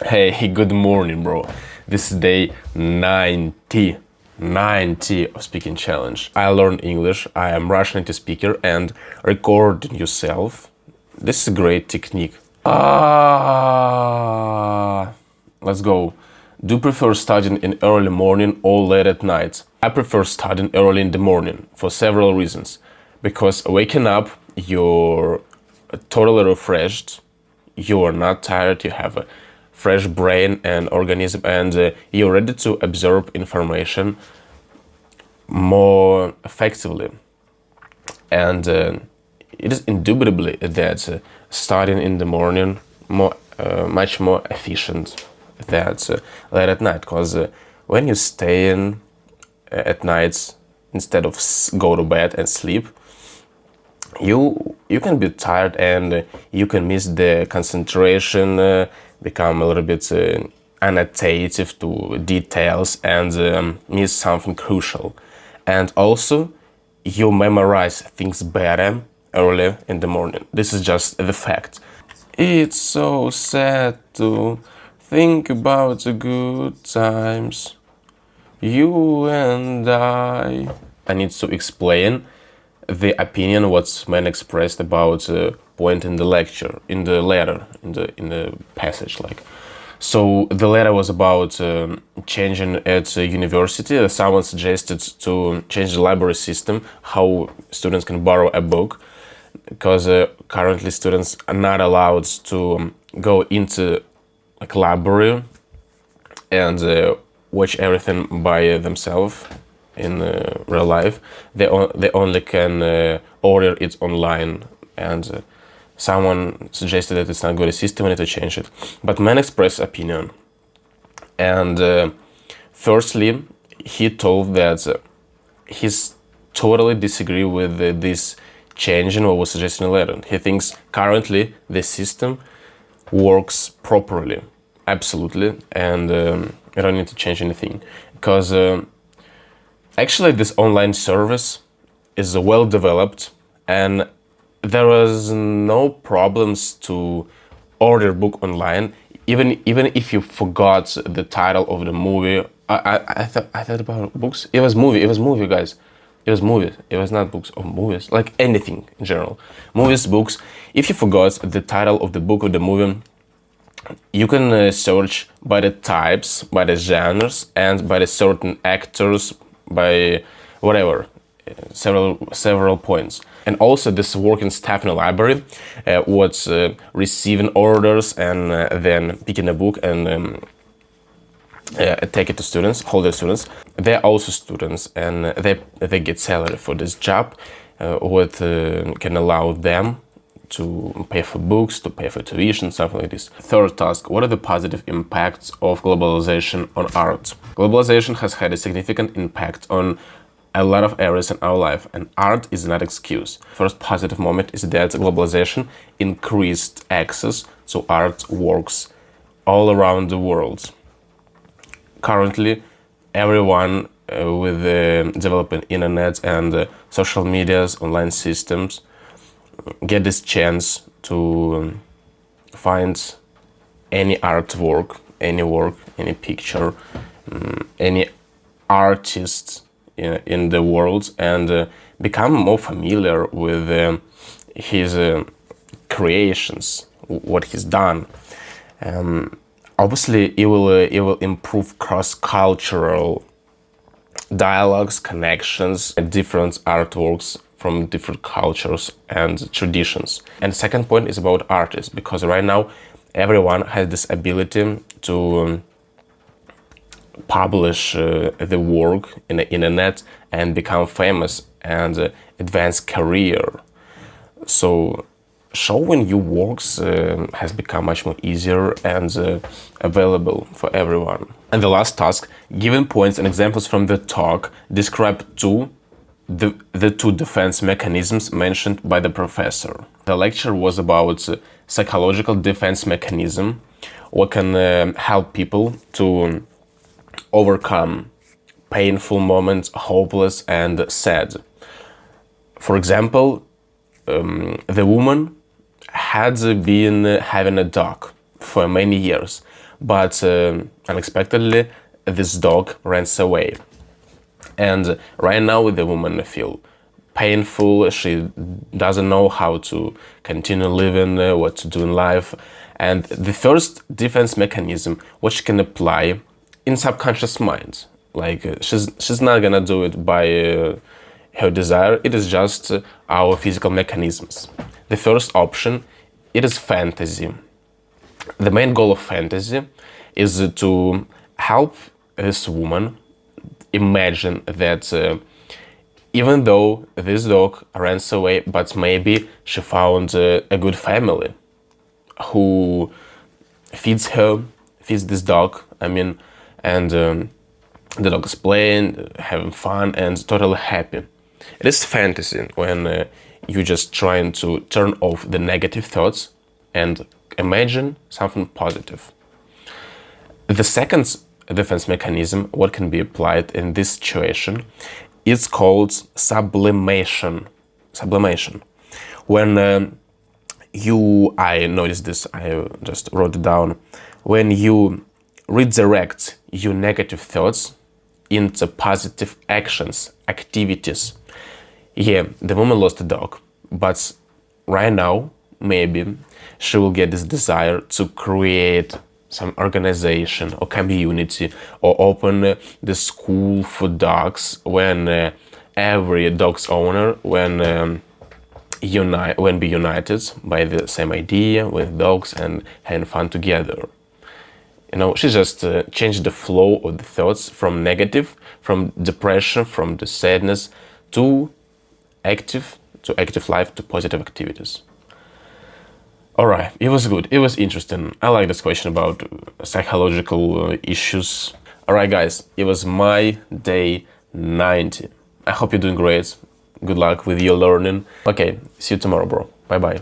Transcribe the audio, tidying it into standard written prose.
Hey, good morning, bro. This is day 90 of speaking challenge. I learned English. I am Russian native speaker and recording yourself. This is a great technique. Let's go. Do you prefer studying in early morning or late at night? I prefer studying early in the morning for several reasons. Because waking up, you're totally refreshed, you are not tired, you have a fresh brain and organism, and you're ready to absorb information more effectively. And it is indubitably that studying in the morning much more efficient than late at night, because when you stay in at night instead of go to bed and sleep, you can be tired and you can miss the concentration, become a little bit inattentive to details and miss something crucial. And also, you memorize things better early in the morning. This is just the fact. It's so sad to think about the good times, you and I. I need to explain the opinion what's man expressed about point in the lecture, in the letter, in the passage, like. So the letter was about changing at university. Someone suggested to change the library system, how students can borrow a book, because currently students are not allowed to go into like library and watch everything by themselves in real life. They only can order it online, and someone suggested that it's not good a system, we need to change it. But man expressed opinion, and firstly, he told that he's totally disagree with this change in what was suggested in the letter. He thinks currently the system works properly, absolutely, and you don't need to change anything, because actually this online service is well developed and there was no problems to order book online, even if you forgot the title of the movie. I thought about books. It was movie, guys. It was movies. It was not books or movies, like anything in general. Movies, books. If you forgot the title of the book or the movie, you can search by the types, by the genres, and by the certain actors, by whatever, several points. And also this working staff in the library was receiving orders and then picking a book and take it to students, hold students. They're also students and they get salary for this job, what can allow them to pay for books, to pay for tuition, something like this. Third task, what are the positive impacts of globalization on art? Globalization has had a significant impact on a lot of areas in our life, and art is not excuse. First positive moment is that globalization increased access to art works all around the world. Currently, everyone with the developing internet and social medias, online systems, get this chance to find any artwork, any work, any picture, any artist in the world, and become more familiar with his creations, what he's done. Obviously, it will improve cross-cultural dialogues, connections, and different artworks from different cultures and traditions. And the second point is about artists, because right now everyone has this ability to publish the work in the internet and become famous and advance career. So showing your works has become much more easier and available for everyone. And the last task, given points and examples from the talk, describe the two defense mechanisms mentioned by the professor. The lecture was about psychological defense mechanism, what can help people to overcome painful moments, hopeless and sad. For example, the woman had been having a dog for many years, but unexpectedly this dog runs away. And right now the woman feels painful. She doesn't know how to continue living, what to do in life. And the first defense mechanism which she can apply in subconscious mind, like she's not gonna do it by her desire. It is just our physical mechanisms. The first option, it is fantasy. The main goal of fantasy is to help this woman imagine that even though this dog runs away, but maybe she found a good family who feeds this dog, and the dog is playing, having fun, and totally happy. It is fantasy when you're just trying to turn off the negative thoughts and imagine something positive. The second defense mechanism, what can be applied in this situation, is called sublimation. Sublimation. When I noticed this, I just wrote it down. When you redirect your negative thoughts into positive actions, activities. Yeah, the woman lost a dog, but right now, maybe she will get this desire to create some organization or community, or open the school for dogs, when every dog's owner be united by the same idea with dogs and having fun together. She just changed the flow of the thoughts from negative, from depression, from the sadness to active life, to positive activities. Alright, it was good, it was interesting. I like this question about psychological issues. Alright guys, it was my day 90. I hope you're doing great. Good luck with your learning. Okay, see you tomorrow, bro. Bye bye.